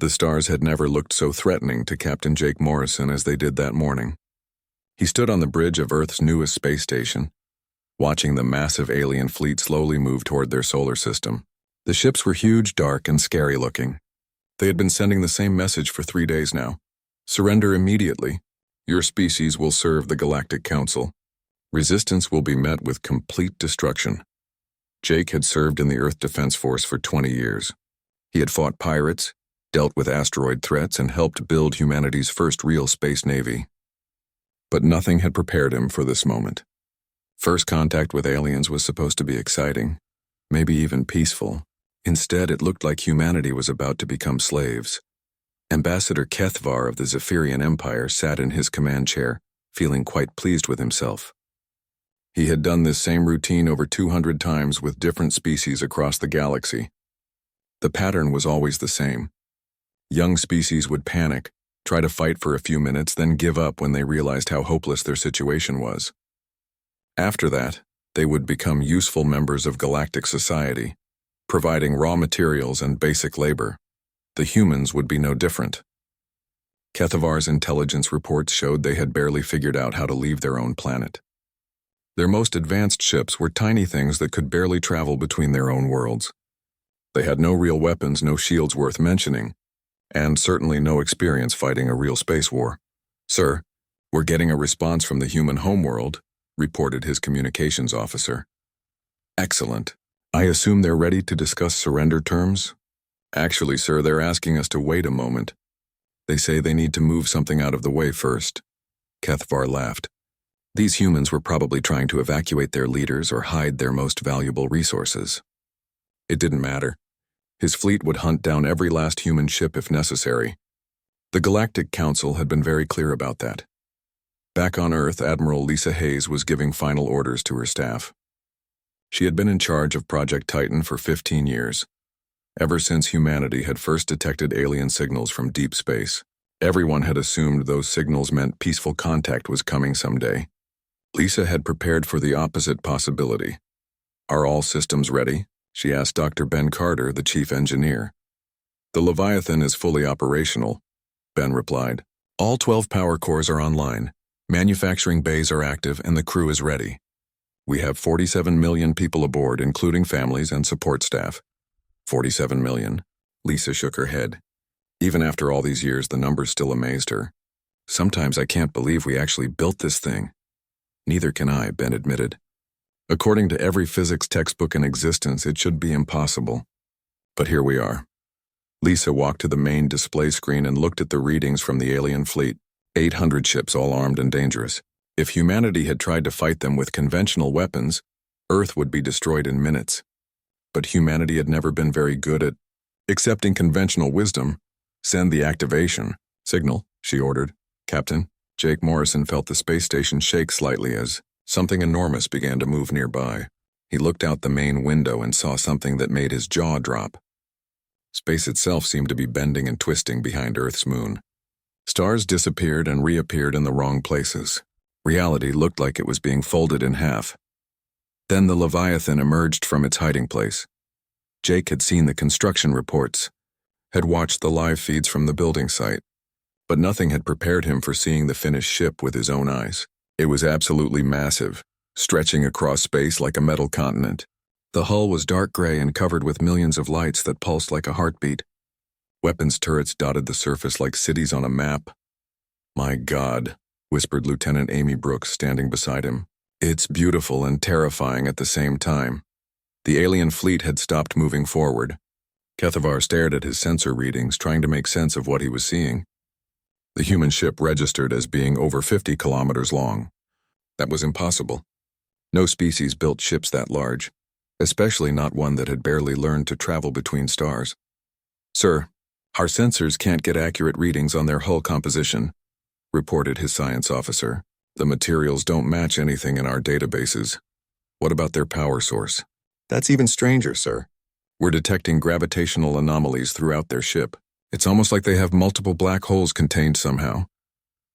The stars had never looked so threatening to Captain Jake Morrison as they did that morning. He stood on the bridge of Earth's newest space station, watching the massive alien fleet slowly move toward their solar system. The ships were huge, dark, and scary-looking. They had been sending the same message for 3 days now. Surrender immediately. Your species will serve the Galactic Council. Resistance will be met with complete destruction. Jake had served in the Earth Defense Force for 20 years. He had fought pirates, dealt with asteroid threats, and helped build humanity's first real space navy. But nothing had prepared him for this moment. First contact with aliens was supposed to be exciting, maybe even peaceful. Instead, it looked like humanity was about to become slaves. Ambassador Kethvar of the Zephyrian Empire sat in his command chair, feeling quite pleased with himself. He had done this same routine over 200 times with different species across the galaxy. The pattern was always the same. Young species would panic, try to fight for a few minutes, then give up when they realized how hopeless their situation was. After that, they would become useful members of galactic society, providing raw materials and basic labor. The humans would be no different. Kethavar's intelligence reports showed they had barely figured out how to leave their own planet. Their most advanced ships were tiny things that could barely travel between their own worlds. They had no real weapons, no shields worth mentioning, and certainly no experience fighting a real space war. "Sir, we're getting a response from the human homeworld," reported his communications officer. "Excellent. I assume they're ready to discuss surrender terms?" "Actually, sir, they're asking us to wait a moment. They say they need to move something out of the way first." Kethvar laughed. These humans were probably trying to evacuate their leaders or hide their most valuable resources. It didn't matter. His fleet would hunt down every last human ship if necessary. The Galactic Council had been very clear about that. Back on Earth, Admiral Lisa Hayes was giving final orders to her staff. She had been in charge of Project Titan for 15 years, ever since humanity had first detected alien signals from deep space. Everyone had assumed those signals meant peaceful contact was coming someday. Lisa had prepared for the opposite possibility. "Are all systems ready?" she asked Dr. Ben Carter, the chief engineer. "The Leviathan is fully operational," Ben replied. "All 12 power cores are online. Manufacturing bays are active and the crew is ready. We have 47 million people aboard, including families and support staff." 47 million. Lisa shook her head. Even after all these years, the numbers still amazed her. "Sometimes I can't believe we actually built this thing." "Neither can I," Ben admitted. "According to every physics textbook in existence, it should be impossible. But here we are." Lisa walked to the main display screen and looked at the readings from the alien fleet. 800 ships, all armed and dangerous. If humanity had tried to fight them with conventional weapons, Earth would be destroyed in minutes. But humanity had never been very good at accepting conventional wisdom. "Send the activation signal," she ordered. "Captain." Jake Morrison felt the space station shake slightly as something enormous began to move nearby. He looked out the main window and saw something that made his jaw drop. Space itself seemed to be bending and twisting behind Earth's moon. Stars disappeared and reappeared in the wrong places. Reality looked like it was being folded in half. Then the Leviathan emerged from its hiding place. Jake had seen the construction reports, had watched the live feeds from the building site, but nothing had prepared him for seeing the finished ship with his own eyes. It was absolutely massive, stretching across space like a metal continent. The hull was dark gray and covered with millions of lights that pulsed like a heartbeat. Weapons turrets dotted the surface like cities on a map. "My God," whispered Lieutenant Amy Brooks, standing beside him. "It's beautiful and terrifying at the same time." The alien fleet had stopped moving forward. Kethavar stared at his sensor readings, trying to make sense of what he was seeing. The human ship registered as being over 50 kilometers long. That was impossible. No species built ships that large, especially not one that had barely learned to travel between stars. "Sir, our sensors can't get accurate readings on their hull composition," reported his science officer. "The materials don't match anything in our databases." "What about their power source?" "That's even stranger, sir. We're detecting gravitational anomalies throughout their ship. It's almost like they have multiple black holes contained somehow."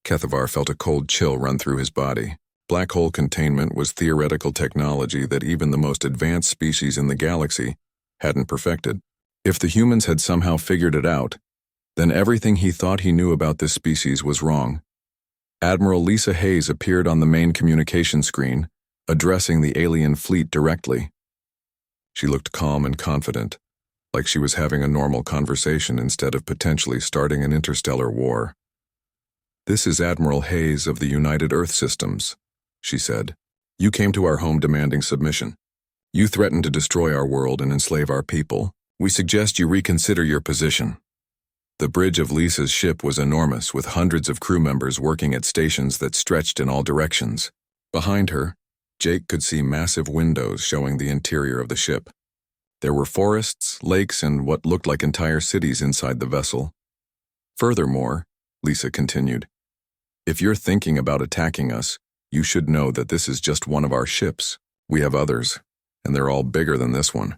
Kethavar felt a cold chill run through his body. Black hole containment was theoretical technology that even the most advanced species in the galaxy hadn't perfected. If the humans had somehow figured it out, Then everything he thought he knew about this species was wrong. Admiral Lisa Hayes appeared on the main communication screen, addressing the alien fleet directly. She looked calm and confident, like she was having a normal conversation instead of potentially starting an interstellar war. "This is Admiral Hayes of the United Earth Systems," she said. "You came to our home demanding submission. You threatened to destroy our world and enslave our people. We suggest you reconsider your position." The bridge of Lisa's ship was enormous, with hundreds of crew members working at stations that stretched in all directions. Behind her, Jake could see massive windows showing the interior of the ship. There were forests, lakes, and what looked like entire cities inside the vessel. "Furthermore," Lisa continued, "if you're thinking about attacking us, you should know that this is just one of our ships. We have others, and they're all bigger than this one."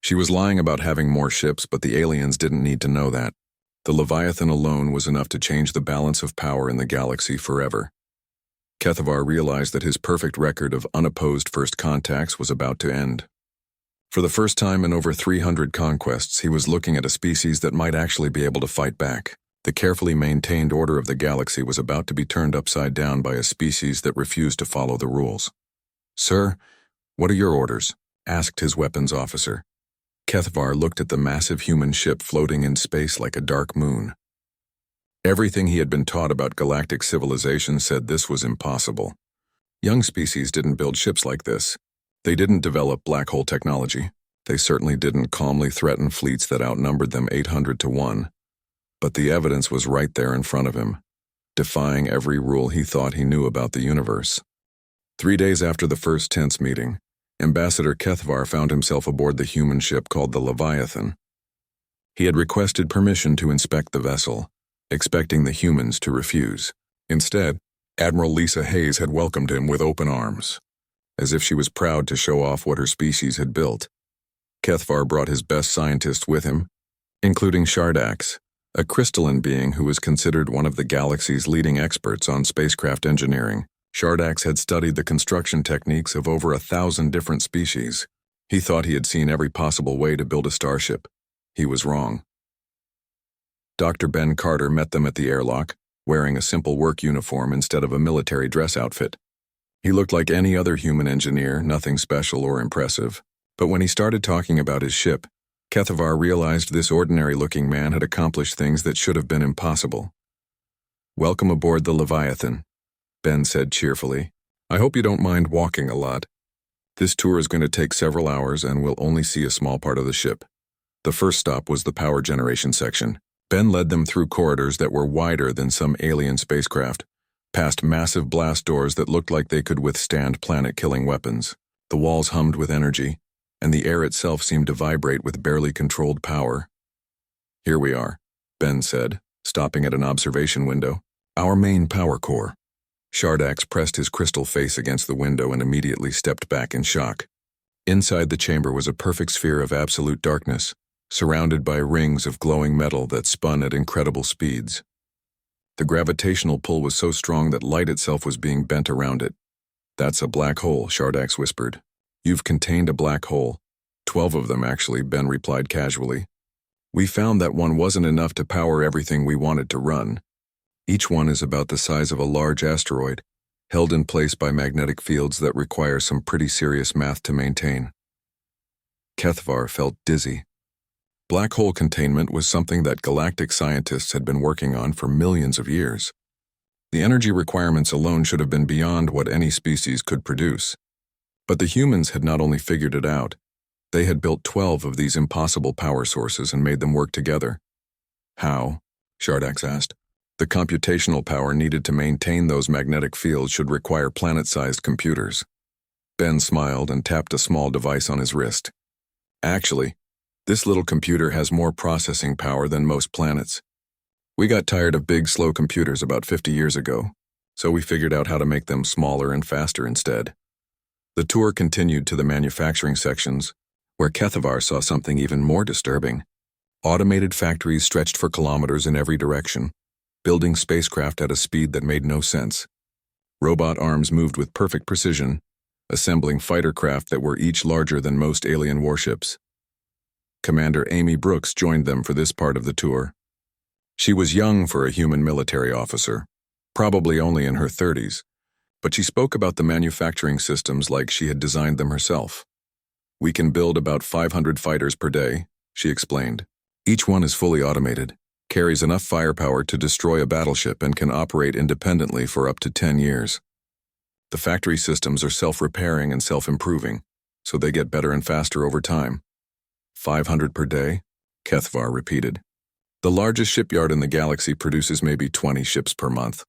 She was lying about having more ships, but the aliens didn't need to know that. The Leviathan alone was enough to change the balance of power in the galaxy forever. Kethavar realized that his perfect record of unopposed first contacts was about to end. For the first time in over 300 conquests, he was looking at a species that might actually be able to fight back. The carefully maintained order of the galaxy was about to be turned upside down by a species that refused to follow the rules. "Sir, what are your orders?" asked his weapons officer. Kethavar looked at the massive human ship floating in space like a dark moon. Everything he had been taught about galactic civilization said this was impossible. Young species didn't build ships like this. They didn't develop black hole technology. They certainly didn't calmly threaten fleets that outnumbered them 800 to 1. But the evidence was right there in front of him, defying every rule he thought he knew about the universe. 3 days after the first tense meeting, Ambassador Kethavar found himself aboard the human ship called the Leviathan. He had requested permission to inspect the vessel, expecting the humans to refuse. Instead, Admiral Lisa Hayes had welcomed him with open arms, as if she was proud to show off what her species had built. Kethavar brought his best scientists with him, including Shardax, a crystalline being who was considered one of the galaxy's leading experts on spacecraft engineering. Shardax had studied the construction techniques of over 1,000 different species. He thought he had seen every possible way to build a starship. He was wrong. Dr. Ben Carter met them at the airlock, wearing a simple work uniform instead of a military dress outfit. He looked like any other human engineer, nothing special or impressive. But when he started talking about his ship, Kethavar realized this ordinary-looking man had accomplished things that should have been impossible. "Welcome aboard the Leviathan," Ben said cheerfully. "I hope you don't mind walking a lot. This tour is going to take several hours and we'll only see a small part of the ship." The first stop was the power generation section. Ben led them through corridors that were wider than some alien spacecraft, past massive blast doors that looked like they could withstand planet-killing weapons. The walls hummed with energy, and the air itself seemed to vibrate with barely controlled power. "Here we are," Ben said, stopping at an observation window. "Our main power core." Shardax pressed his crystal face against the window and immediately stepped back in shock. Inside the chamber was a perfect sphere of absolute darkness, surrounded by rings of glowing metal that spun at incredible speeds. The gravitational pull was so strong that light itself was being bent around it. "That's a black hole," Shardax whispered. "You've contained a black hole. 12 of them, actually," Ben replied casually. "We found that one wasn't enough to power everything we wanted to run. Each one is about the size of a large asteroid, held in place by magnetic fields that require some pretty serious math to maintain." Kethavar felt dizzy. Black hole containment was something that galactic scientists had been working on for millions of years. The energy requirements alone should have been beyond what any species could produce. But the humans had not only figured it out, they had built 12 of these impossible power sources and made them work together. "How?" Shardax asked. "The computational power needed to maintain those magnetic fields should require planet-sized computers." Ben smiled and tapped a small device on his wrist. "Actually, this little computer has more processing power than most planets. We got tired of big, slow computers about 50 years ago, so we figured out how to make them smaller and faster instead." The tour continued to the manufacturing sections, where Kethavar saw something even more disturbing. Automated factories stretched for kilometers in every direction, building spacecraft at a speed that made no sense. Robot arms moved with perfect precision, assembling fighter craft that were each larger than most alien warships. Commander Amy Brooks joined them for this part of the tour. She was young for a human military officer, probably only in her 30s, but she spoke about the manufacturing systems like she had designed them herself. "We can build about 500 fighters per day," she explained. "Each one is fully automated, carries enough firepower to destroy a battleship, and can operate independently for up to 10 years. The factory systems are self-repairing and self-improving, so they get better and faster over time." 500 per day? Kethvar repeated. "The largest shipyard in the galaxy produces maybe 20 ships per month."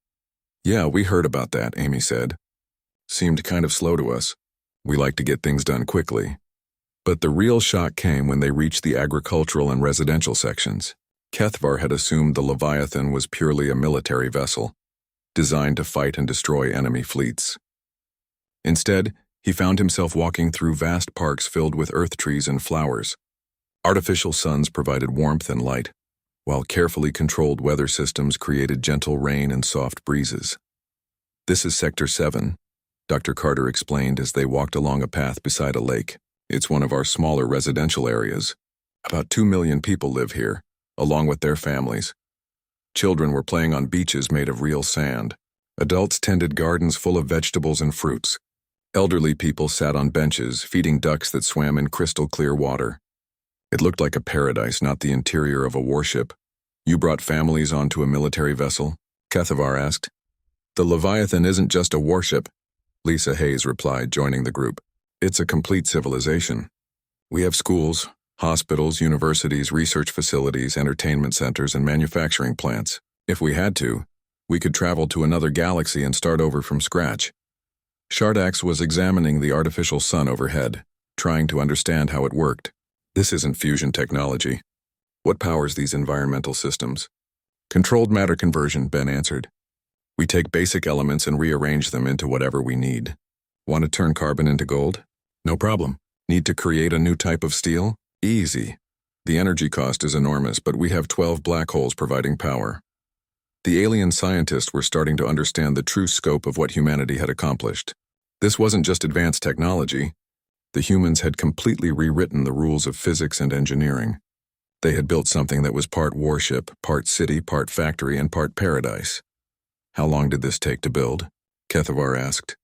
"Yeah, we heard about that," Amy said. "Seemed kind of slow to us. We like to get things done quickly." But the real shock came when they reached the agricultural and residential sections. Kethvar had assumed the Leviathan was purely a military vessel, designed to fight and destroy enemy fleets. Instead, he found himself walking through vast parks filled with earth trees and flowers. Artificial suns provided warmth and light, while carefully controlled weather systems created gentle rain and soft breezes. "This is Sector 7, Dr. Carter explained as they walked along a path beside a lake. "It's one of our smaller residential areas. About 2 million people live here, along with their families. Children were playing on beaches made of real sand. Adults tended gardens full of vegetables and fruits. Elderly people sat on benches, feeding ducks that swam in crystal-clear water. It looked like a paradise, not the interior of a warship." "You brought families onto a military vessel?" Kethvar asked. "The Leviathan isn't just a warship," Lisa Hayes replied, joining the group. "It's a complete civilization. We have schools, hospitals, universities, research facilities, entertainment centers, and manufacturing plants. If we had to, we could travel to another galaxy and start over from scratch." Shardax was examining the artificial sun overhead, trying to understand how it worked. "This isn't fusion technology. What powers these environmental systems?" "Controlled matter conversion," Ben answered. "We take basic elements and rearrange them into whatever we need. Want to turn carbon into gold? No problem. Need to create a new type of steel? Easy. The energy cost is enormous, but we have 12 black holes providing power." The alien scientists were starting to understand the true scope of what humanity had accomplished. This wasn't just advanced technology. The humans had completely rewritten the rules of physics and engineering. They had built something that was part warship, part city, part factory, and part paradise. "How long did this take to build?" Kethvar asked.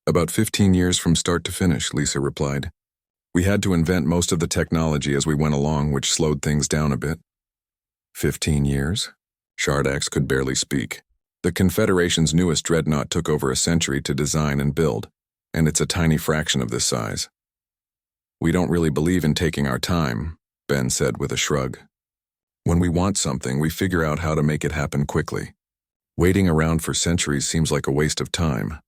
"About 15 years from start to finish," Lisa replied. "We had to invent most of the technology as we went along, which slowed things down a bit." 15 years? Shardax could barely speak. The Confederation's newest dreadnought took over a century to design and build, and it's a tiny fraction of this size. "We don't really believe in taking our time," Ben said with a shrug. "When we want something, we figure out how to make it happen quickly. Waiting around for centuries seems like a waste of time."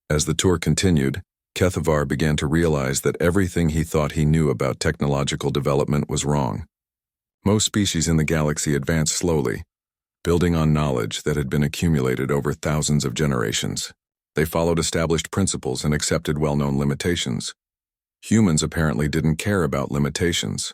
As the tour continued, Kethvar began to realize that everything he thought he knew about technological development was wrong. Most species in the galaxy advanced slowly, building on knowledge that had been accumulated over thousands of generations. They followed established principles and accepted well-known limitations. Humans apparently didn't care about limitations.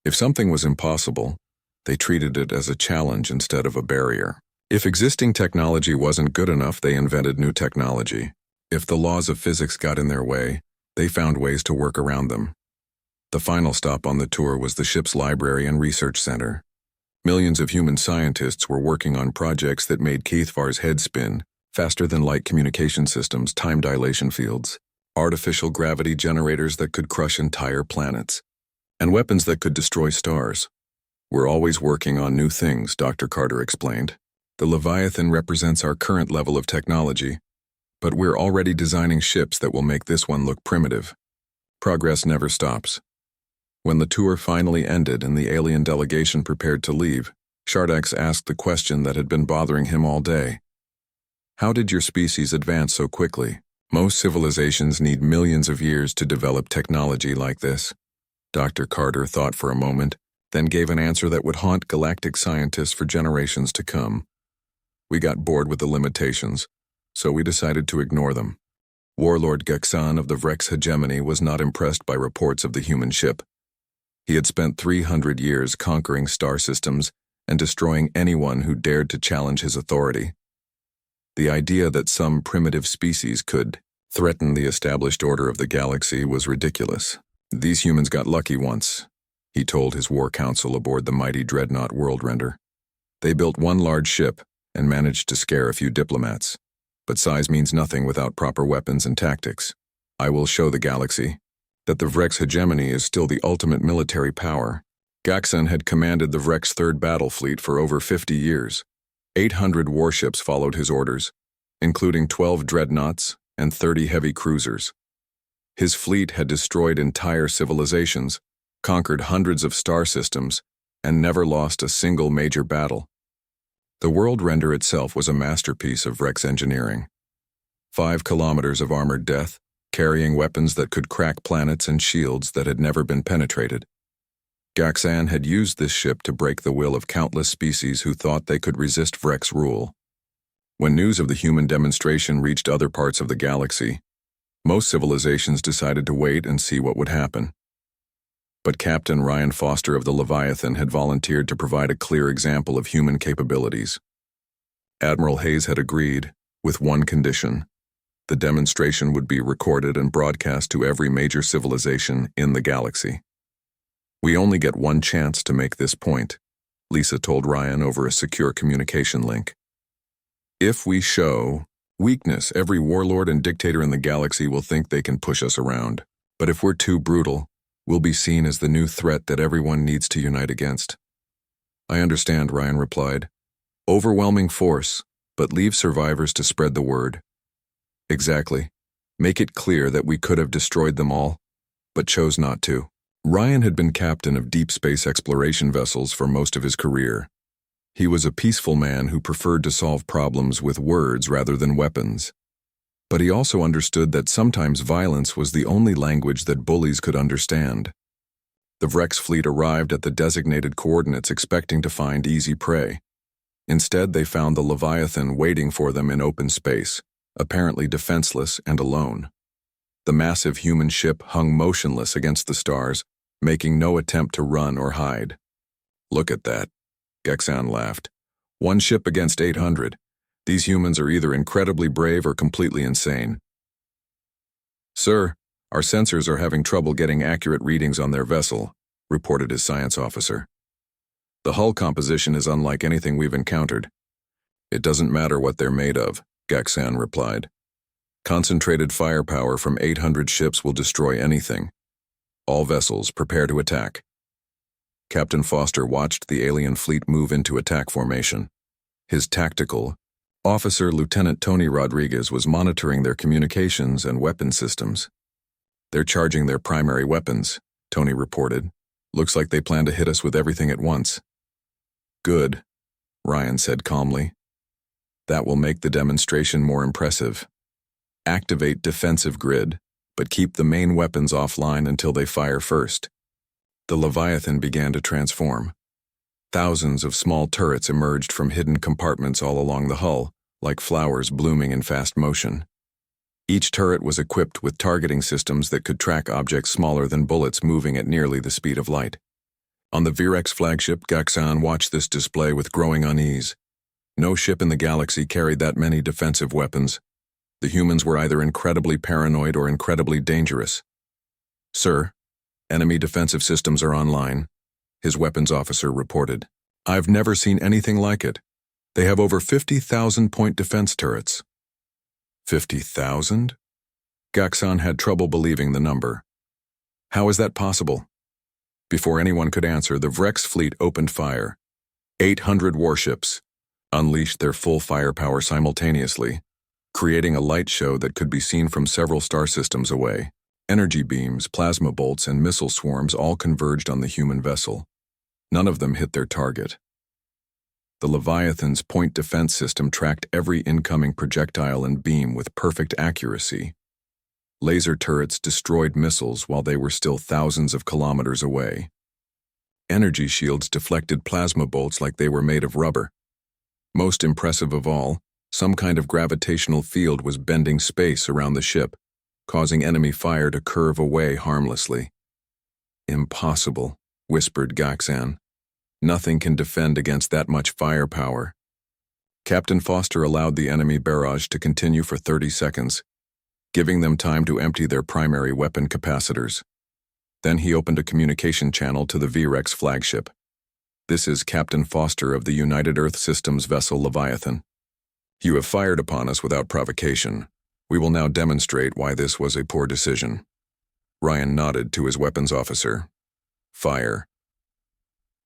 If something was impossible, they treated it as a challenge instead of a barrier. If existing technology wasn't good enough, they invented new technology. If the laws of physics got in their way, they found ways to work around them. The final stop on the tour was the ship's library and research center. Millions of human scientists were working on projects that made Kethvar's head spin, faster-than-light communication systems, time dilation fields, artificial gravity generators that could crush entire planets, and weapons that could destroy stars. "We're always working on new things," Dr. Carter explained. "The Leviathan represents our current level of technology, but we're already designing ships that will make this one look primitive. Progress never stops." When the tour finally ended and the alien delegation prepared to leave, Shardax asked the question that had been bothering him all day. "How did your species advance so quickly? Most civilizations need millions of years to develop technology like this." Dr. Carter thought for a moment, then gave an answer that would haunt galactic scientists for generations to come. "We got bored with the limitations, so we decided to ignore them." Warlord Gexan of the Vrex hegemony was not impressed by reports of the human ship. He had spent 300 years conquering star systems and destroying anyone who dared to challenge his authority. The idea that some primitive species could threaten the established order of the galaxy was ridiculous. "These humans got lucky once," he told his war council aboard the mighty dreadnought Worldrender. They built one large ship and managed to scare a few diplomats. But size means nothing without proper weapons and tactics. I will show the galaxy that the Vrex hegemony is still the ultimate military power. Gaxan had commanded the Vrex Third Battle Fleet for over 50 years. 800 warships followed his orders, including 12 dreadnoughts and 30 heavy cruisers. His fleet had destroyed entire civilizations, conquered hundreds of star systems, and never lost a single major battle. The world render itself was a masterpiece of Vrex engineering. 5 kilometers of armored death, carrying weapons that could crack planets and shields that had never been penetrated. Gaxan had used this ship to break the will of countless species who thought they could resist Vrex rule. When news of the human demonstration reached other parts of the galaxy, most civilizations decided to wait and see what would happen. But Captain Ryan Foster of the Leviathan had volunteered to provide a clear example of human capabilities. Admiral Hayes had agreed, with one condition: the demonstration would be recorded and broadcast to every major civilization in the galaxy. "We only get one chance to make this point," Lisa told Ryan over a secure communication link. "If we show weakness, every warlord and dictator in the galaxy will think they can push us around. But if we're too brutal, we'll be seen as the new threat that everyone needs to unite against." "I understand," Ryan replied. "Overwhelming force, but leave survivors to spread the word." "Exactly. Make it clear that we could have destroyed them all, but chose not to." Ryan had been captain of deep space exploration vessels for most of his career. He was a peaceful man who preferred to solve problems with words rather than weapons. But he also understood that sometimes violence was the only language that bullies could understand. The Vrex fleet arrived at the designated coordinates expecting to find easy prey. Instead, they found the Leviathan waiting for them in open space, apparently defenseless and alone. The massive human ship hung motionless against the stars, making no attempt to run or hide. "Look at that," Gaxan laughed. "One ship against 800. These humans are either incredibly brave or completely insane." "Sir, our sensors are having trouble getting accurate readings on their vessel," reported his science officer. "The hull composition is unlike anything we've encountered." "It doesn't matter what they're made of," Gaxan replied. "Concentrated firepower from 800 ships will destroy anything. All vessels, prepare to attack." Captain Foster watched the alien fleet move into attack formation. His tactical officer, Lieutenant Tony Rodriguez, was monitoring their communications and weapon systems. "They're charging their primary weapons," Tony reported. "Looks like they plan to hit us with everything at once." "Good," Ryan said calmly. "That will make the demonstration more impressive. Activate defensive grid, but keep the main weapons offline until they fire first." The Leviathan began to transform. Thousands of small turrets emerged from hidden compartments all along the hull, like flowers blooming in fast motion. Each turret was equipped with targeting systems that could track objects smaller than bullets moving at nearly the speed of light. On the Vrex flagship, Gaxan watched this display with growing unease. No ship in the galaxy carried that many defensive weapons. The humans were either incredibly paranoid or incredibly dangerous. "Sir, enemy defensive systems are online," his weapons officer reported. "I've never seen anything like it. They have over 50,000 point defense turrets." 50,000? Gaxan had trouble believing the number. "How is that possible?" Before anyone could answer, the Vrex fleet opened fire. 800 warships unleashed their full firepower simultaneously, creating a light show that could be seen from several star systems away. Energy beams, plasma bolts, and missile swarms all converged on the human vessel. None of them hit their target. The Leviathan's point defense system tracked every incoming projectile and beam with perfect accuracy. Laser turrets destroyed missiles while they were still thousands of kilometers away. Energy shields deflected plasma bolts like they were made of rubber. Most impressive of all, some kind of gravitational field was bending space around the ship, causing enemy fire to curve away harmlessly. "Impossible," whispered Gaxan. "Nothing can defend against that much firepower." Captain Foster allowed the enemy barrage to continue for 30 seconds, giving them time to empty their primary weapon capacitors. Then he opened a communication channel to the Vrex flagship. This is Captain Foster of the United Earth Systems vessel Leviathan. You have fired upon us without provocation. We will now demonstrate why this was a poor decision." Ryan nodded to his weapons officer. Fire.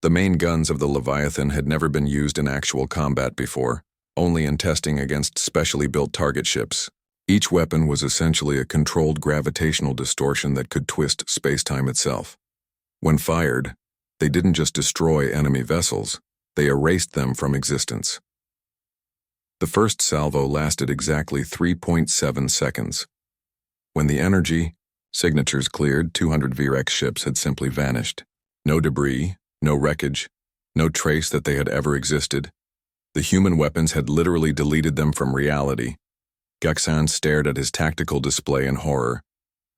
The main guns of the Leviathan had never been used in actual combat before, only in testing against specially built target ships. Each weapon was essentially a controlled gravitational distortion that could twist space-time itself. When fired, they didn't just destroy enemy vessels, they erased them from existence. The first salvo lasted exactly 3.7 seconds. When the energy signatures cleared, 200 VREX ships had simply vanished. No debris, no wreckage, no trace that they had ever existed. The human weapons had literally deleted them from reality. Gaxan stared at his tactical display in horror.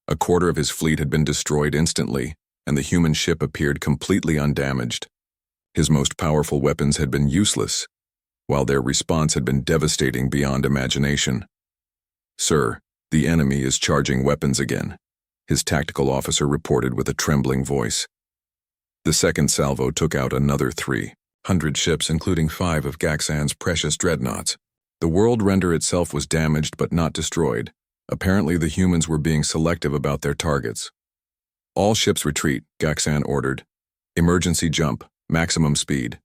A quarter of his fleet had been destroyed instantly, and the human ship appeared completely undamaged. His most powerful weapons had been useless, while their response had been devastating beyond imagination. "Sir, the enemy is charging weapons again," his tactical officer reported with a trembling voice. The second salvo took out another 300 ships, including 5 of Gaxan's precious dreadnoughts. The world render itself was damaged but not destroyed. Apparently the humans were being selective about their targets. "All ships retreat," Gaxan ordered. "Emergency jump, maximum speed."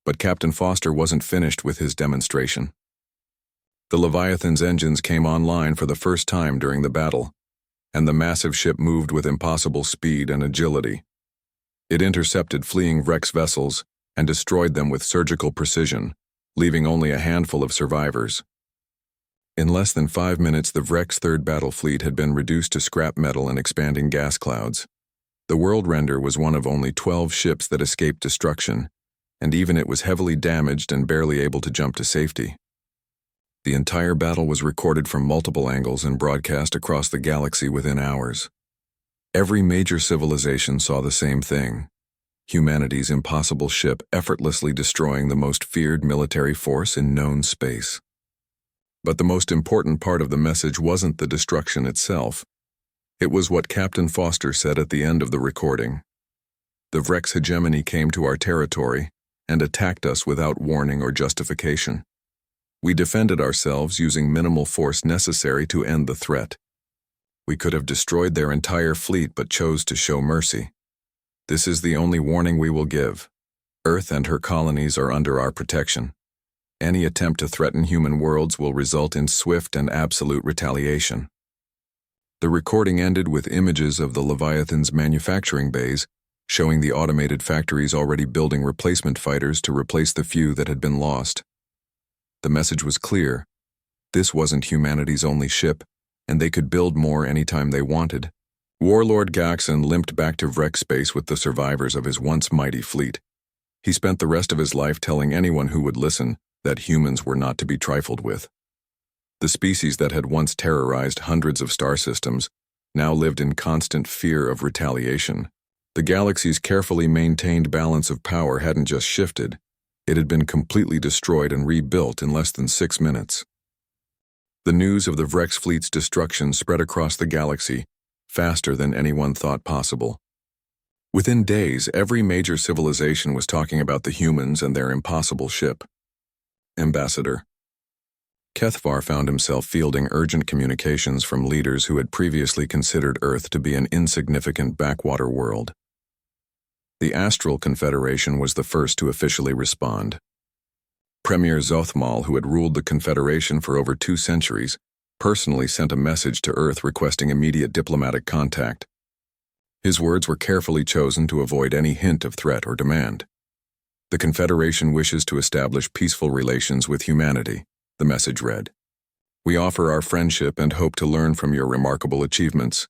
But Captain Foster wasn't finished with his demonstration. The Leviathan's engines came online for the first time during the battle, and the massive ship moved with impossible speed and agility. It intercepted fleeing Vrex vessels and destroyed them with surgical precision, leaving only a handful of survivors. In less than 5 minutes, the Vrex third battle fleet had been reduced to scrap metal and expanding gas clouds. The world render was one of only 12 ships that escaped destruction, and even it was heavily damaged and barely able to jump to safety. The entire battle was recorded from multiple angles and broadcast across the galaxy within hours. Every major civilization saw the same thing: humanity's impossible ship effortlessly destroying the most feared military force in known space. But the most important part of the message wasn't the destruction itself. It was what Captain Foster said at the end of the recording. "The Vrex hegemony came to our territory and attacked us without warning or justification. We defended ourselves using minimal force necessary to end the threat. We could have destroyed their entire fleet but chose to show mercy. This is the only warning we will give. Earth and her colonies are under our protection. Any attempt to threaten human worlds will result in swift and absolute retaliation." The recording ended with images of the Leviathan's manufacturing bays, showing the automated factories already building replacement fighters to replace the few that had been lost. The message was clear. This wasn't humanity's only ship, and they could build more anytime they wanted. Warlord Gaxan limped back to Vrex space with the survivors of his once mighty fleet. He spent the rest of his life telling anyone who would listen that humans were not to be trifled with. The species that had once terrorized hundreds of star systems now lived in constant fear of retaliation. The galaxy's carefully maintained balance of power hadn't just shifted, it had been completely destroyed and rebuilt in less than 6 minutes. The news of the Vrex fleet's destruction spread across the galaxy faster than anyone thought possible. Within days, every major civilization was talking about the humans and their impossible ship. Ambassador. Kethvar found himself fielding urgent communications from leaders who had previously considered Earth to be an insignificant backwater world. The Astral Confederation was the first to officially respond. Premier Zothmal, who had ruled the Confederation for over 2 centuries, personally sent a message to Earth requesting immediate diplomatic contact. His words were carefully chosen to avoid any hint of threat or demand. "The Confederation wishes to establish peaceful relations with humanity," the message read. "We offer our friendship and hope to learn from your remarkable achievements."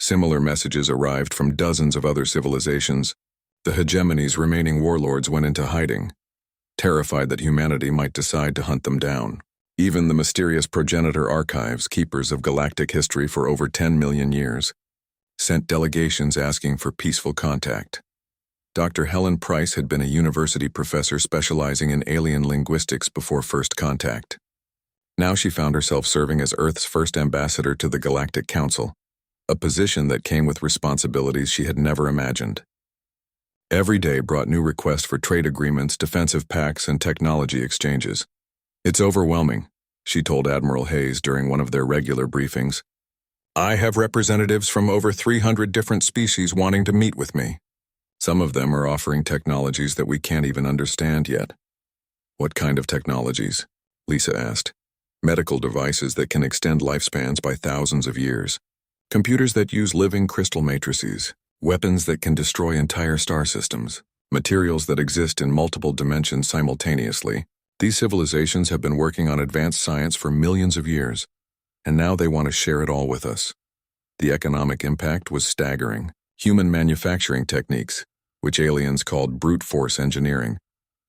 Similar messages arrived from dozens of other civilizations. The hegemony's remaining warlords went into hiding, terrified that humanity might decide to hunt them down. Even the mysterious progenitor archives, keepers of galactic history for over 10 million years, sent delegations asking for peaceful contact. Dr. Helen Price had been a university professor specializing in alien linguistics before first contact. Now she found herself serving as Earth's first ambassador to the Galactic Council, a position that came with responsibilities she had never imagined. Every day brought new requests for trade agreements, defensive pacts, and technology exchanges. "It's overwhelming," she told Admiral Hayes during one of their regular briefings. "I have representatives from over 300 different species wanting to meet with me. Some of them are offering technologies that we can't even understand yet." "What kind of technologies?" Lisa asked. "Medical devices that can extend lifespans by thousands of years. Computers that use living crystal matrices. Weapons that can destroy entire star systems. Materials that exist in multiple dimensions simultaneously. These civilizations have been working on advanced science for millions of years, and now they want to share it all with us." The economic impact was staggering. Human manufacturing techniques, which aliens called brute force engineering,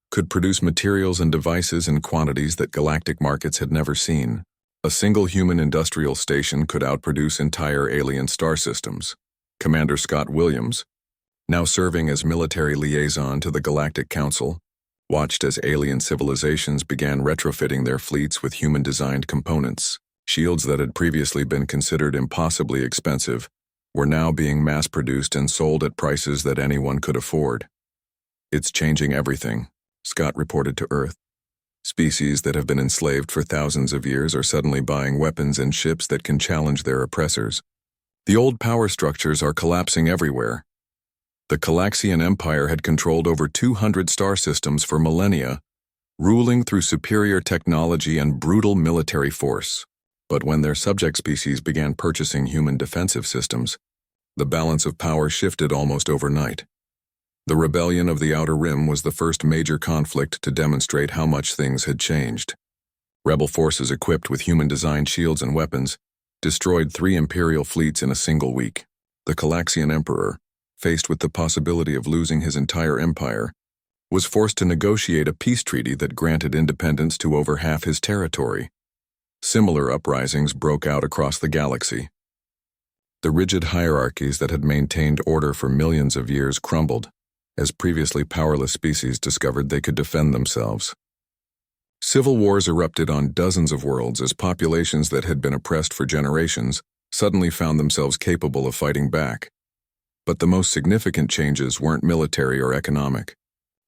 could produce materials and devices in quantities that galactic markets had never seen. A single human industrial station could outproduce entire alien star systems. Commander Scott Williams, now serving as military liaison to the Galactic Council, watched as alien civilizations began retrofitting their fleets with human-designed components. Shields that had previously been considered impossibly expensive were now being mass-produced and sold at prices that anyone could afford. "It's changing everything," Scott reported to Earth. "Species that have been enslaved for thousands of years are suddenly buying weapons and ships that can challenge their oppressors. The old power structures are collapsing everywhere." The Calaxian Empire had controlled over 200 star systems for millennia, ruling through superior technology and brutal military force. But when their subject species began purchasing human defensive systems, the balance of power shifted almost overnight. The rebellion of the Outer Rim was the first major conflict to demonstrate how much things had changed. Rebel forces equipped with human-designed shields and weapons destroyed 3 Imperial fleets in a single week. The Calaxian Emperor, faced with the possibility of losing his entire empire, was forced to negotiate a peace treaty that granted independence to over half his territory. Similar uprisings broke out across the galaxy. The rigid hierarchies that had maintained order for millions of years crumbled, as previously powerless species discovered they could defend themselves. Civil wars erupted on dozens of worlds as populations that had been oppressed for generations suddenly found themselves capable of fighting back. But the most significant changes weren't military or economic.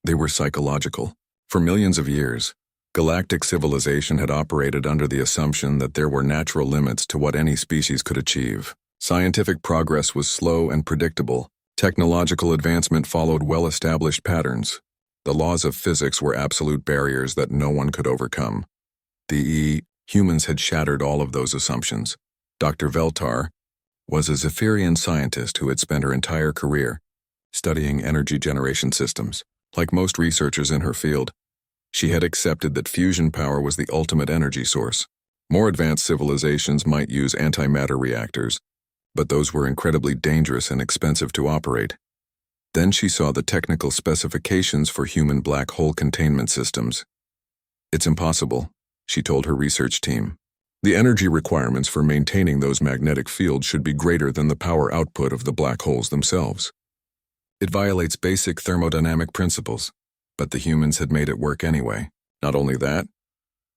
They were psychological. For millions of years, galactic civilization had operated under the assumption that there were natural limits to what any species could achieve. Scientific progress was slow and predictable. Technological advancement followed well-established patterns. The laws of physics were absolute barriers that no one could overcome. Humans had shattered all of those assumptions. Dr. Veltar was a Zephyrian scientist who had spent her entire career studying energy generation systems. Like most researchers in her field, she had accepted that fusion power was the ultimate energy source. More advanced civilizations might use antimatter reactors, but those were incredibly dangerous and expensive to operate. Then she saw the technical specifications for human black hole containment systems. "It's impossible," she told her research team. "The energy requirements for maintaining those magnetic fields should be greater than the power output of the black holes themselves. It violates basic thermodynamic principles." But the humans had made it work anyway. Not only that,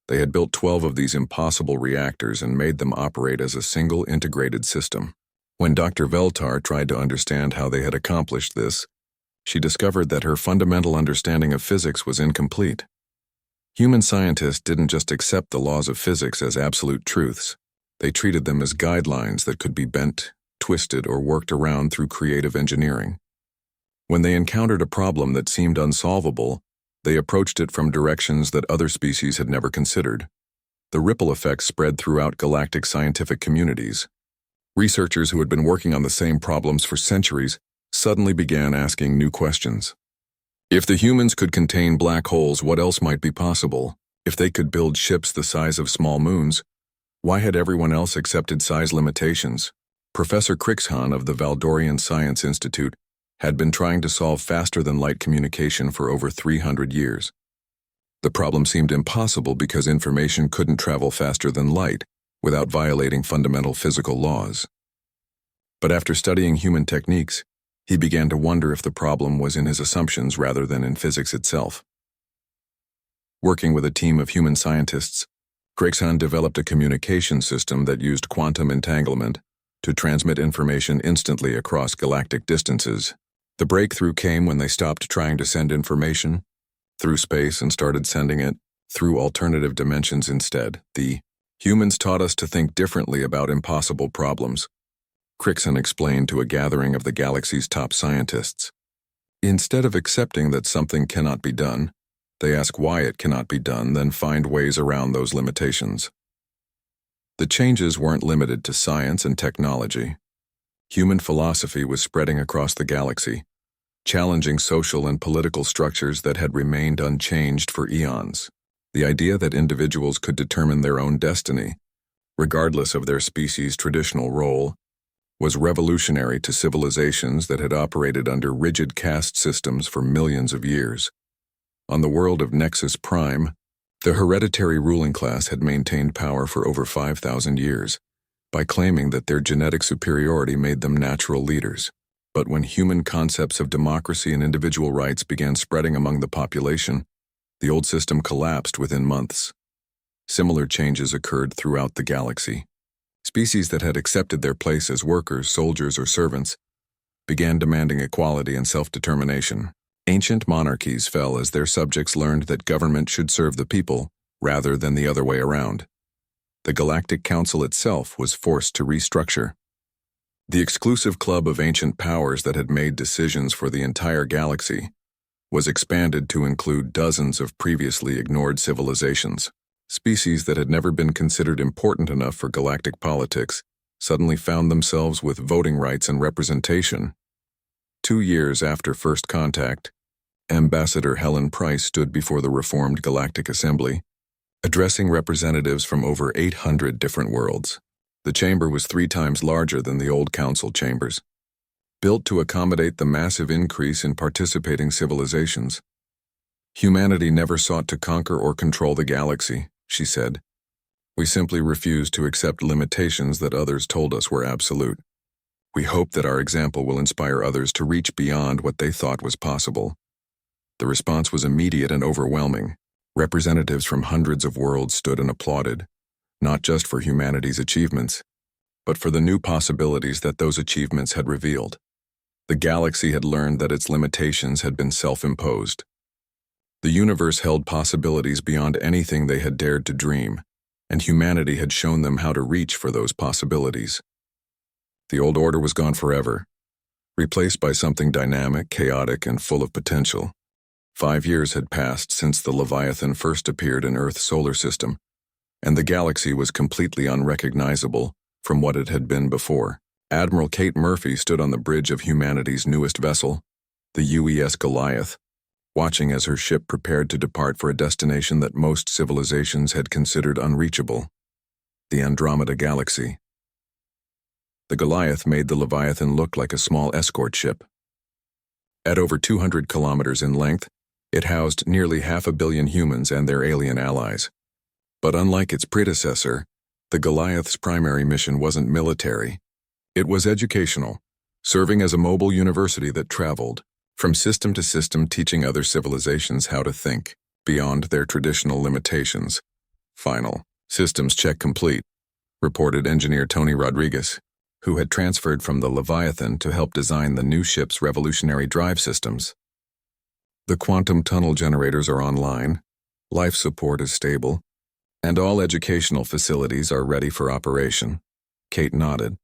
they had built 12 of these impossible reactors and made them operate as a single integrated system. When Dr. Veltar tried to understand how they had accomplished this, she discovered that her fundamental understanding of physics was incomplete. Human scientists didn't just accept the laws of physics as absolute truths. They treated them as guidelines that could be bent, twisted, or worked around through creative engineering. When they encountered a problem that seemed unsolvable, they approached it from directions that other species had never considered. The ripple effect spread throughout galactic scientific communities. Researchers who had been working on the same problems for centuries suddenly began asking new questions. If the humans could contain black holes, what else might be possible? If they could build ships the size of small moons, why had everyone else accepted size limitations? Professor Crixhan of the Valdorian Science Institute had been trying to solve faster-than-light communication for over 300 years. The problem seemed impossible because information couldn't travel faster than light without violating fundamental physical laws. But after studying human techniques, he began to wonder if the problem was in his assumptions rather than in physics itself. Working with a team of human scientists, Crixhan developed a communication system that used quantum entanglement to transmit information instantly across galactic distances. The breakthrough came when they stopped trying to send information through space and started sending it through alternative dimensions instead. The humans taught us to think differently about impossible problems, Crichton explained to a gathering of the galaxy's top scientists. Instead of accepting that something cannot be done, they ask why it cannot be done, then find ways around those limitations. The changes weren't limited to science and technology. Human philosophy was spreading across the galaxy, challenging social and political structures that had remained unchanged for eons. The idea that individuals could determine their own destiny, regardless of their species' traditional role, was revolutionary to civilizations that had operated under rigid caste systems for millions of years. On the world of Nexus Prime, the hereditary ruling class had maintained power for over 5,000 years, by claiming that their genetic superiority made them natural leaders. But when human concepts of democracy and individual rights began spreading among the population, the old system collapsed within months. Similar changes occurred throughout the galaxy. Species that had accepted their place as workers, soldiers, or servants began demanding equality and self-determination. Ancient monarchies fell as their subjects learned that government should serve the people rather than the other way around. The Galactic Council itself was forced to restructure. The exclusive club of ancient powers that had made decisions for the entire galaxy was expanded to include dozens of previously ignored civilizations. Species that had never been considered important enough for galactic politics suddenly found themselves with voting rights and representation. 2 years after first contact, Ambassador Helen Price stood before the reformed Galactic Assembly, addressing representatives from over 800 different worlds. The chamber was 3 times larger than the old council chambers. Built to accommodate the massive increase in participating civilizations, humanity never sought to conquer or control the galaxy, she said. We simply refused to accept limitations that others told us were absolute. We hope that our example will inspire others to reach beyond what they thought was possible. The response was immediate and overwhelming. Representatives from hundreds of worlds stood and applauded, not just for humanity's achievements, but for the new possibilities that those achievements had revealed. The galaxy had learned that its limitations had been self-imposed. The universe held possibilities beyond anything they had dared to dream, and humanity had shown them how to reach for those possibilities. The old order was gone forever, replaced by something dynamic, chaotic, and full of potential. 5 years had passed since the Leviathan first appeared in Earth's solar system, and the galaxy was completely unrecognizable from what it had been before. Admiral Kate Murphy stood on the bridge of humanity's newest vessel, the UES Goliath, watching as her ship prepared to depart for a destination that most civilizations had considered unreachable, the Andromeda Galaxy. The Goliath made the Leviathan look like a small escort ship. At over 200 kilometers in length, it housed nearly 500 million humans and their alien allies. But unlike its predecessor, the Goliath's primary mission wasn't military. It was educational, serving as a mobile university that traveled from system to system, teaching other civilizations how to think beyond their traditional limitations. Final systems check complete, reported engineer Tony Rodriguez, who had transferred from the Leviathan to help design the new ship's revolutionary drive systems. The quantum tunnel generators are online, life support is stable, and all educational facilities are ready for operation. Kate nodded,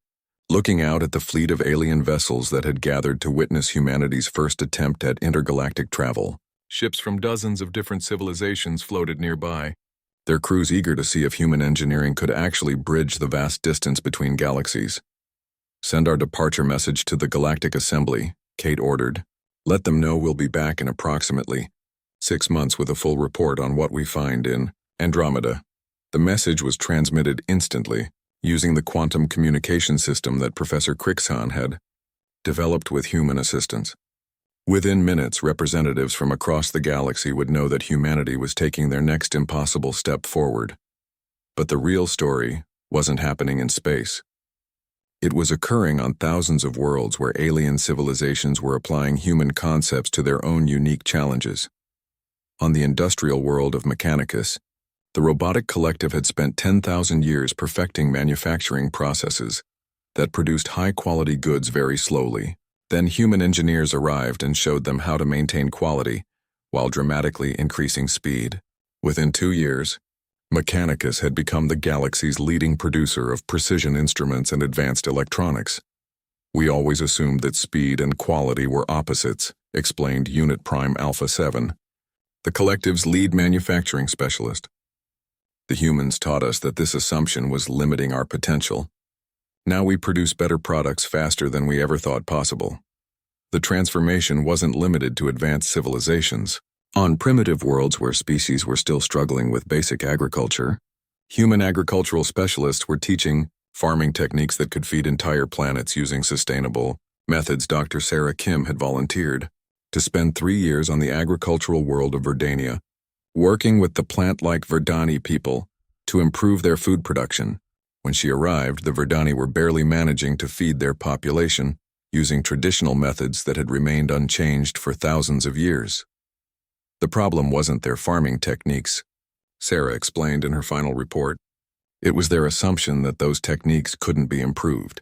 looking out at the fleet of alien vessels that had gathered to witness humanity's first attempt at intergalactic travel. Ships from dozens of different civilizations floated nearby, their crews eager to see if human engineering could actually bridge the vast distance between galaxies. Send our departure message to the Galactic Assembly, Kate ordered. Let them know we'll be back in approximately 6 months with a full report on what we find in Andromeda. The message was transmitted instantly, using the quantum communication system that Professor Crichton had developed with human assistance. Within minutes, representatives from across the galaxy would know that humanity was taking their next impossible step forward. But the real story wasn't happening in space. It was occurring on thousands of worlds where alien civilizations were applying human concepts to their own unique challenges. On the industrial world of Mechanicus, the robotic collective had spent 10,000 years perfecting manufacturing processes that produced high-quality goods very slowly. Then human engineers arrived and showed them how to maintain quality while dramatically increasing speed. Within 2 years, Mechanicus had become the galaxy's leading producer of precision instruments and advanced electronics. We always assumed that speed and quality were opposites, explained Unit Prime Alpha 7, the collective's lead manufacturing specialist. The humans taught us that this assumption was limiting our potential. Now we produce better products faster than we ever thought possible. The transformation wasn't limited to advanced civilizations. On primitive worlds where species were still struggling with basic agriculture, human agricultural specialists were teaching farming techniques that could feed entire planets using sustainable methods. Dr. Sarah Kim had volunteered to spend 3 years on the agricultural world of Verdania, working with the plant-like Verdani people to improve their food production. When she arrived, the Verdani were barely managing to feed their population using traditional methods that had remained unchanged for thousands of years. The problem wasn't their farming techniques, Sarah explained in her final report. It was their assumption that those techniques couldn't be improved.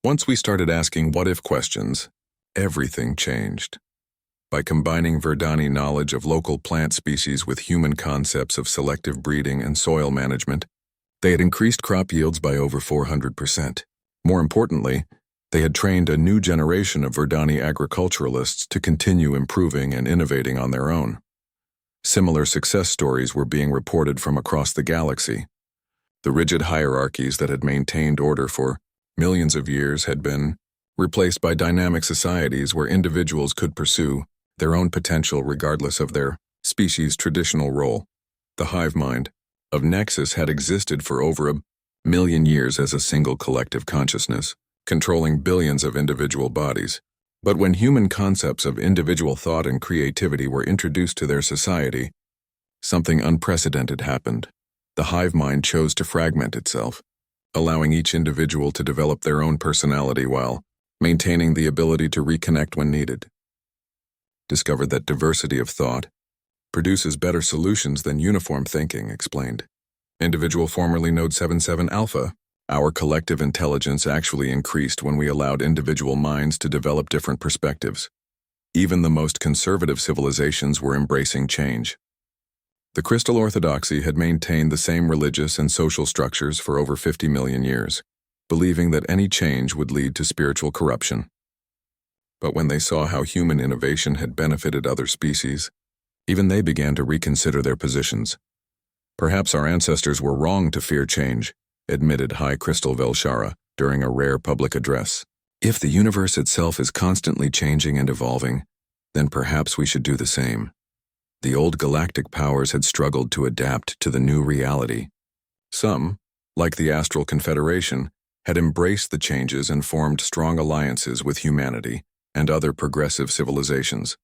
Once we started asking what-if questions, everything changed. By combining Verdani knowledge of local plant species with human concepts of selective breeding and soil management, they had increased crop yields by over 400%. More importantly, they had trained a new generation of Verdani agriculturalists to continue improving and innovating on their own. Similar success stories were being reported from across the galaxy. The rigid hierarchies that had maintained order for millions of years had been replaced by dynamic societies where individuals could pursue their own potential regardless of their species' traditional role. The hive mind of Nexus had existed for over 1,000,000 years as a single collective consciousness, controlling billions of individual bodies. But when human concepts of individual thought and creativity were introduced to their society, something unprecedented happened. The hive mind chose to fragment itself, allowing each individual to develop their own personality while maintaining the ability to reconnect when needed. Discovered that diversity of thought produces better solutions than uniform thinking, explained. Individual formerly Node 77 Alpha, our collective intelligence actually increased when we allowed individual minds to develop different perspectives. Even the most conservative civilizations were embracing change. The Crystal Orthodoxy had maintained the same religious and social structures for over 50 million years, believing that any change would lead to spiritual corruption. But when they saw how human innovation had benefited other species, even they began to reconsider their positions. Perhaps our ancestors were wrong to fear change, admitted High Crystal Velshara during a rare public address. If the universe itself is constantly changing and evolving, then perhaps we should do the same. The old galactic powers had struggled to adapt to the new reality. Some, like the Astral Confederation, had embraced the changes and formed strong alliances with humanity and other progressive civilizations.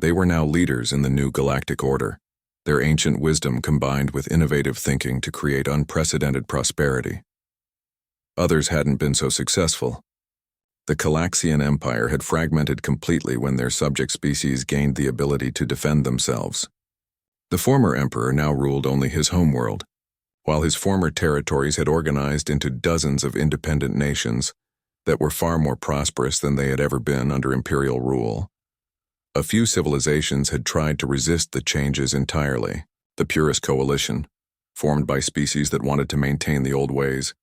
They were now leaders in the new galactic order, their ancient wisdom combined with innovative thinking to create unprecedented prosperity. Others hadn't been so successful. The Calaxian Empire had fragmented completely when their subject species gained the ability to defend themselves. The former emperor now ruled only his homeworld, while his former territories had organized into dozens of independent nations that were far more prosperous than they had ever been under imperial rule. A few civilizations had tried to resist the changes entirely. The Purist Coalition, formed by species that wanted to maintain the old ways,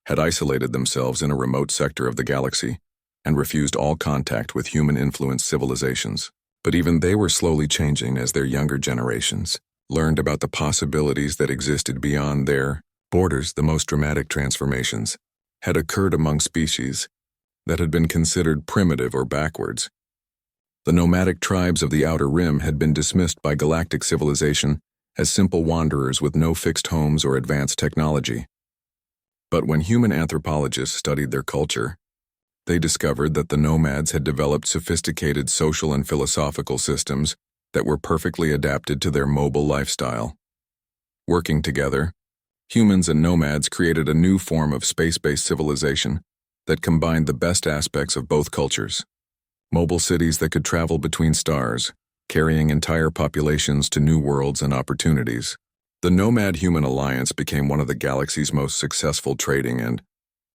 had isolated themselves in a remote sector of the galaxy and refused all contact with human-influenced civilizations. But even they were slowly changing as their younger generations learned about the possibilities that existed beyond their borders. The most dramatic transformations had occurred among species that had been considered primitive or backwards. The nomadic tribes of the Outer Rim had been dismissed by galactic civilization as simple wanderers with no fixed homes or advanced technology. But when human anthropologists studied their culture, they discovered that the nomads had developed sophisticated social and philosophical systems that were perfectly adapted to their mobile lifestyle. Working together, humans and nomads created a new form of space-based civilization that combined the best aspects of both cultures. Mobile cities that could travel between stars, carrying entire populations to new worlds and opportunities. The Nomad-Human Alliance became one of the galaxy's most successful trading and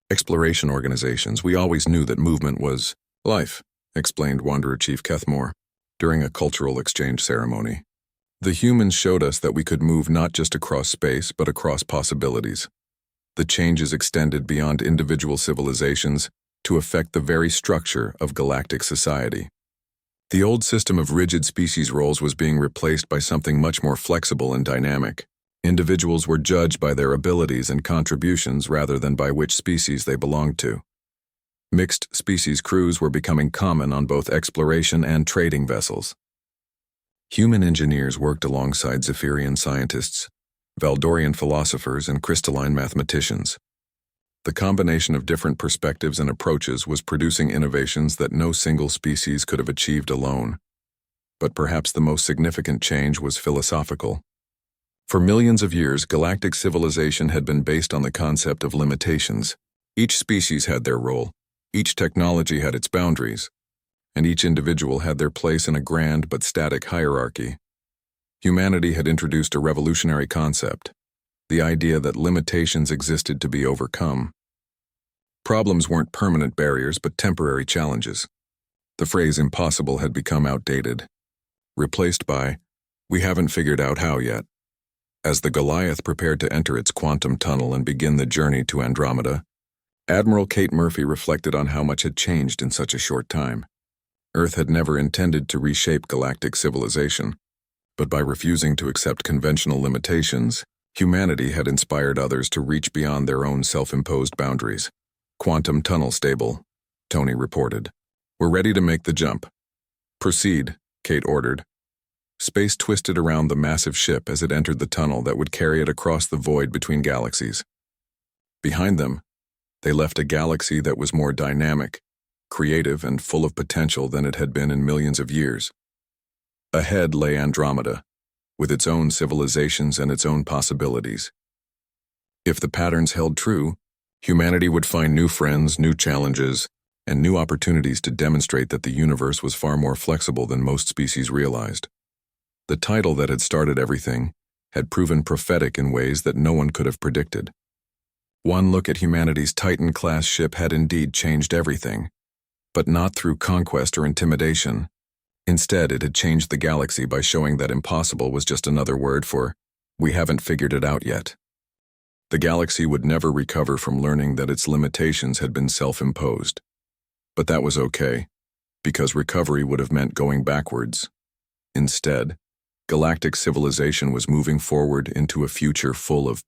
exploration organizations. We always knew that movement was Life, explained Wanderer Chief Kethmore during a cultural exchange ceremony. The humans showed us that we could move not just across space, but across possibilities. The changes extended beyond individual civilizations to affect the very structure of galactic society. The old system of rigid species roles was being replaced by something much more flexible and dynamic. Individuals were judged by their abilities and contributions rather than by which species they belonged to. Mixed species crews were becoming common on both exploration and trading vessels. Human engineers worked alongside Zephyrian scientists, Valdorian philosophers, and crystalline mathematicians. The combination of different perspectives and approaches was producing innovations that no single species could have achieved alone. But perhaps the most significant change was philosophical. For millions of years, galactic civilization had been based on the concept of limitations. Each species had their role, each technology had its boundaries, and each individual had their place in a grand but static hierarchy. Humanity had introduced a revolutionary concept, the idea that limitations existed to be overcome. Problems weren't permanent barriers but temporary challenges. The phrase impossible had become outdated, replaced by, we haven't figured out how yet. As the Goliath prepared to enter its quantum tunnel and begin the journey to Andromeda, Admiral Kate Murphy reflected on how much had changed in such a short time. Earth had never intended to reshape galactic civilization, but by refusing to accept conventional limitations, humanity had inspired others to reach beyond their own self-imposed boundaries. Quantum tunnel stable, Tony reported. We're ready to make the jump. Proceed, Kate ordered. Space twisted around the massive ship as it entered the tunnel that would carry it across the void between galaxies. Behind them, they left a galaxy that was more dynamic, creative, and full of potential than it had been in millions of years. Ahead lay Andromeda, with its own civilizations and its own possibilities. If the patterns held true, humanity would find new friends, new challenges, and new opportunities to demonstrate that the universe was far more flexible than most species realized. The title that had started everything had proven prophetic in ways that no one could have predicted. One look at humanity's Titan-class ship had indeed changed everything, but not through conquest or intimidation. Instead, it had changed the galaxy by showing that impossible was just another word for, we haven't figured it out yet. The galaxy would never recover from learning that its limitations had been self-imposed. But that was okay, because recovery would have meant going backwards. Instead, galactic civilization was moving forward into a future full of